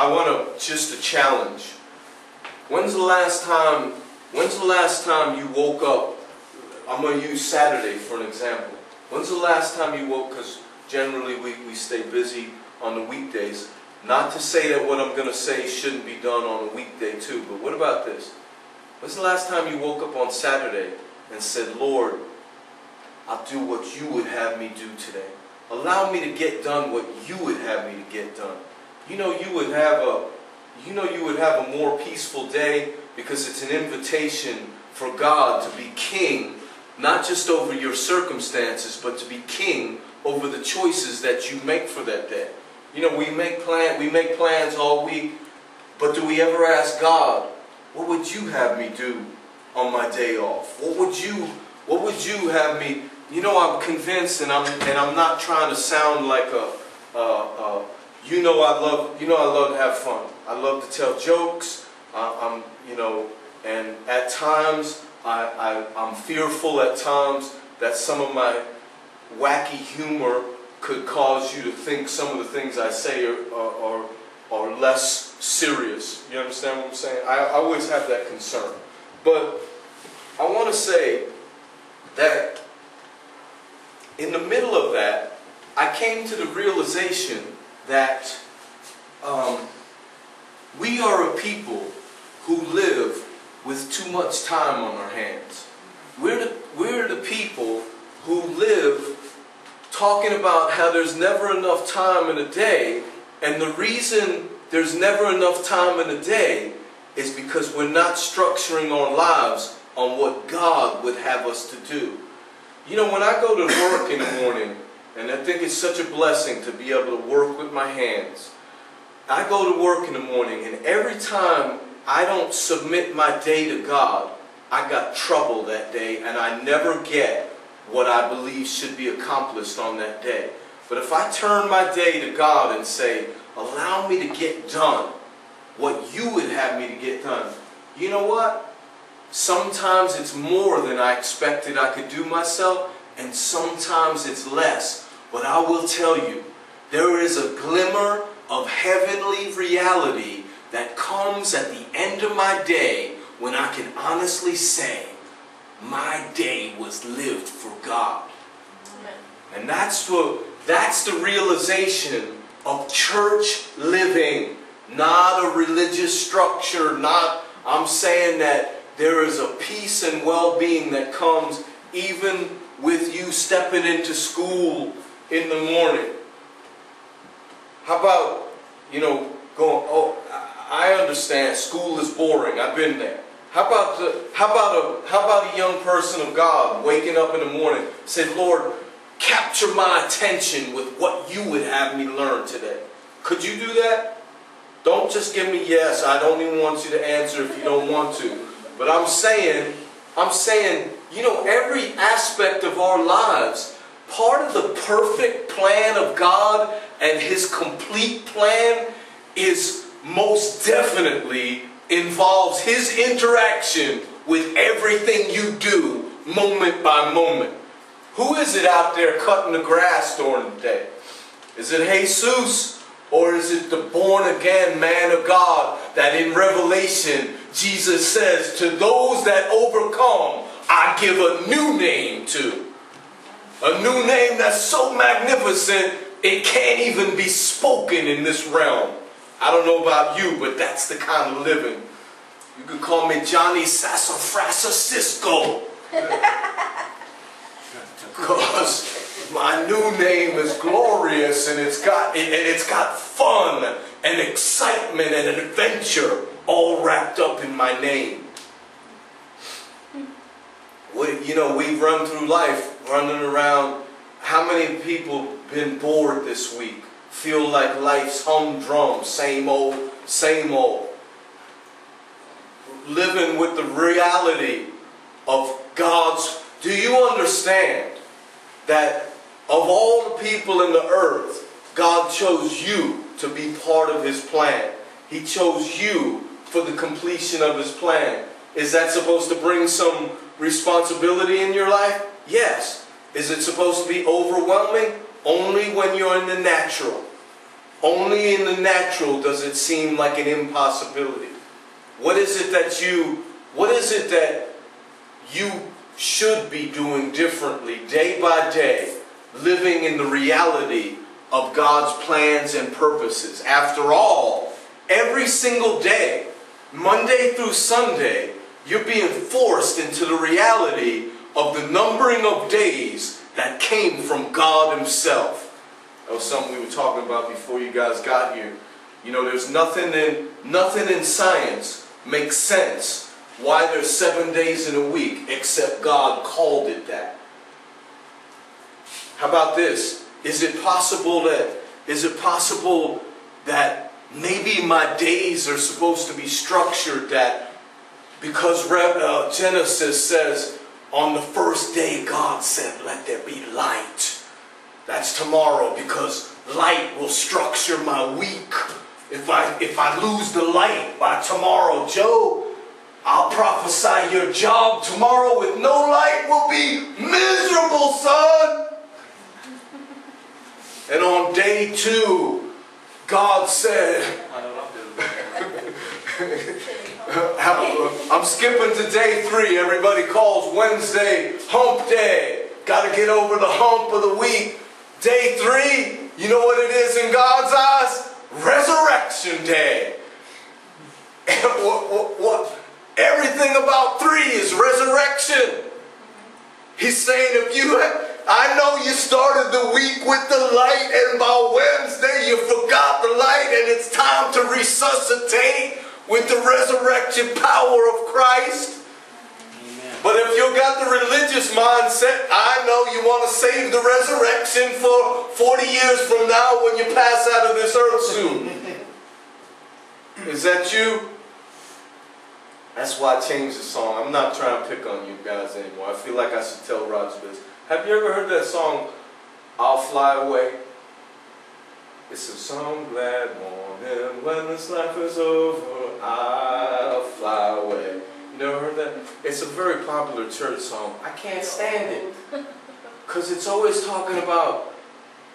I want to just a challenge. When's the last time you woke up? I'm going to use Saturday for an example. When's the last time you woke, because generally we stay busy on the weekdays. Not to say that what I'm going to say shouldn't be done on a weekday too, but what about this? When's the last time you woke up on Saturday and said, Lord, I'll do what you would have me do today. Allow me to get done what you would have me to get done. You know you would have a more peaceful day, because it's an invitation for God to be king, not just over your circumstances, but to be king over the choices that you make for that day. You know, we make plans all week, but do we ever ask God, what would you have me do on my day off? What would you have me? You know, I'm convinced, and I'm not trying to sound like I love to have fun. I love to tell jokes. And at times I'm fearful at times that some of my wacky humor could cause you to think some of the things I say are less serious. You understand what I'm saying? I always have that concern. But I want to say that in the middle of that, I came to the realization that we are a people who live with too much time on our hands. We're the people who live talking about how there's never enough time in a day, and the reason there's never enough time in a day is because we're not structuring our lives on what God would have us to do. You know, when I go to work in the morning, and I think it's such a blessing to be able to work with my hands, I go to work in the morning, and every time I don't submit my day to God, I got trouble that day, and I never get what I believe should be accomplished on that day. But if I turn my day to God and say, allow me to get done what you would have me to get done, you know what? Sometimes it's more than I expected I could do myself, and sometimes it's less. But I will tell you, there is a glimmer of heavenly reality that comes at the end of my day when I can honestly say, my day was lived for God. And that's the realization of church living, not a religious structure. I'm saying that there is a peace and well-being that comes even with you stepping into school in the morning. How about, going, oh, I understand school is boring. I've been there. How about a young person of God waking up in the morning, say, Lord, capture my attention with what you would have me learn today. Could you do that? Don't just give me yes. I don't even want you to answer if you don't want to. But I'm saying, every aspect of our lives, part of the perfect plan of God and His complete plan is most definitely involves His interaction with everything you do, moment by moment. Who is it out there cutting the grass during the day? Is it Jesus, or is it the born-again man of God that in Revelation Jesus says, to those that overcome, I give a new name to. A new name that's so magnificent, it can't even be spoken in this realm. I don't know about you, but that's the kind of living. You could call me Johnny Sassafrasa Cisco. Because my new name is glorious, and it's got fun and excitement and an adventure all wrapped up in my name. We've run through life running around. How many people been bored this week? Feel like life's humdrum, same old, same old. Living with the reality of God's. Do you understand that of all the people in the earth, God chose you to be part of His plan? He chose you for the completion of His plan. Is that supposed to bring some responsibility in your life? Yes. Is it supposed to be overwhelming? Only when you're in the natural. Only in the natural does it seem like an impossibility. What is it that you should be doing differently day by day, living in the reality of God's plans and purposes? After all, every single day, Monday through Sunday, you're being forced into the reality of the numbering of days that came from God Himself. That was something we were talking about before you guys got here. You know, there's nothing in science makes sense why there's 7 days in a week except God called it that. How about this? Is it possible that maybe my days are supposed to be structured that because Genesis says on the first day God said, "Let there be light." That's tomorrow, because light will structure my week. If I lose the light by tomorrow, Joe, I'll prophesy your job tomorrow with no light will be miserable, son. And on day 2, God said, I'm skipping to day 3. Everybody calls Wednesday hump day. Got to get over the hump of the week. Day 3, you know what it is in God's eyes? Resurrection day. What? Everything about 3 is resurrection. He's saying, I know you started the week with the light, and by Wednesday you forgot the light, and it's time to resuscitate with the resurrection power of Christ. Amen. But if you've got the religious mindset, I know you want to save the resurrection for 40 years from now when you pass out of this earth soon. Is that you? That's why I changed the song. I'm not trying to pick on you guys anymore. I feel like I should tell Roger this. Have you ever heard that song, I'll Fly Away? It's a some glad morning when this life is over, I'll fly away. You never heard that? It's a very popular church song. I can't stand it. Because it's always talking about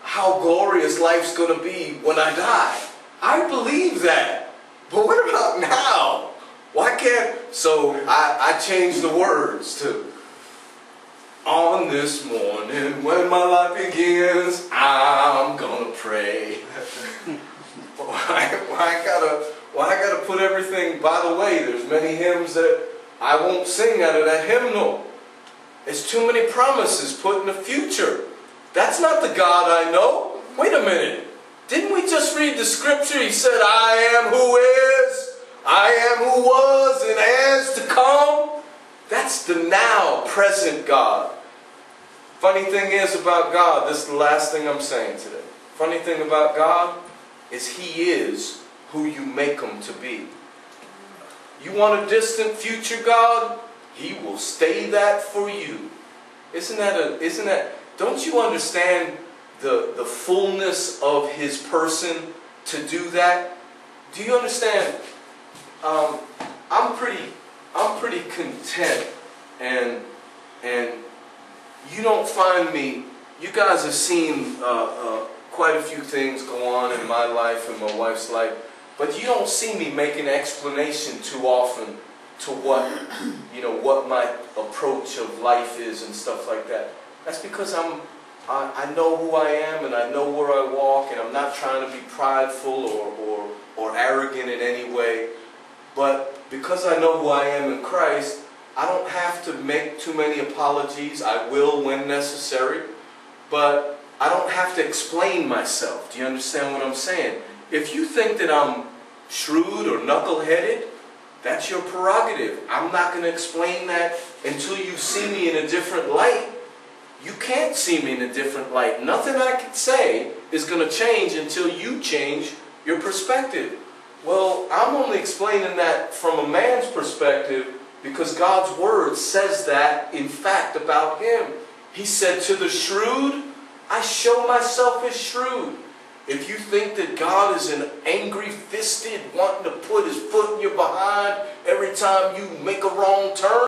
how glorious life's going to be when I die. I believe that. But what about now? Why can't... So I changed the words to, on this morning when my life begins, I'm gonna pray. Why I gotta put everything, by the way, there's many hymns that I won't sing out of that hymnal. There's too many promises put in the future. That's not the God I know. Wait a minute. Didn't we just read the scripture? He said, I am who is, I am who was, and is to come. That's the now, present God. Funny thing is about God, this is the last thing I'm saying today. Funny thing about God is He is who you make Him to be. You want a distant future God? He will stay that for you. Isn't that, don't you understand the fullness of His person to do that? Do you understand? I'm pretty content, and you don't find me. You guys have seen quite a few things go on in my life and my wife's life, but you don't see me make an explanation too often to what my approach of life is and stuff like that. That's because I know who I am, and I know where I walk, and I'm not trying to be prideful or arrogant in any way. But because I know who I am in Christ, I don't have to make too many apologies. I will when necessary. But I don't have to explain myself. Do you understand what I'm saying? If you think that I'm shrewd or knuckleheaded, that's your prerogative. I'm not going to explain that until you see me in a different light. You can't see me in a different light. Nothing I can say is going to change until you change your perspective. Well, I'm only explaining that from a man's perspective because God's Word says that, in fact, about Him. He said, to the shrewd, I show myself as shrewd. If you think that God is an angry-fisted, wanting to put His foot in your behind every time you make a wrong turn,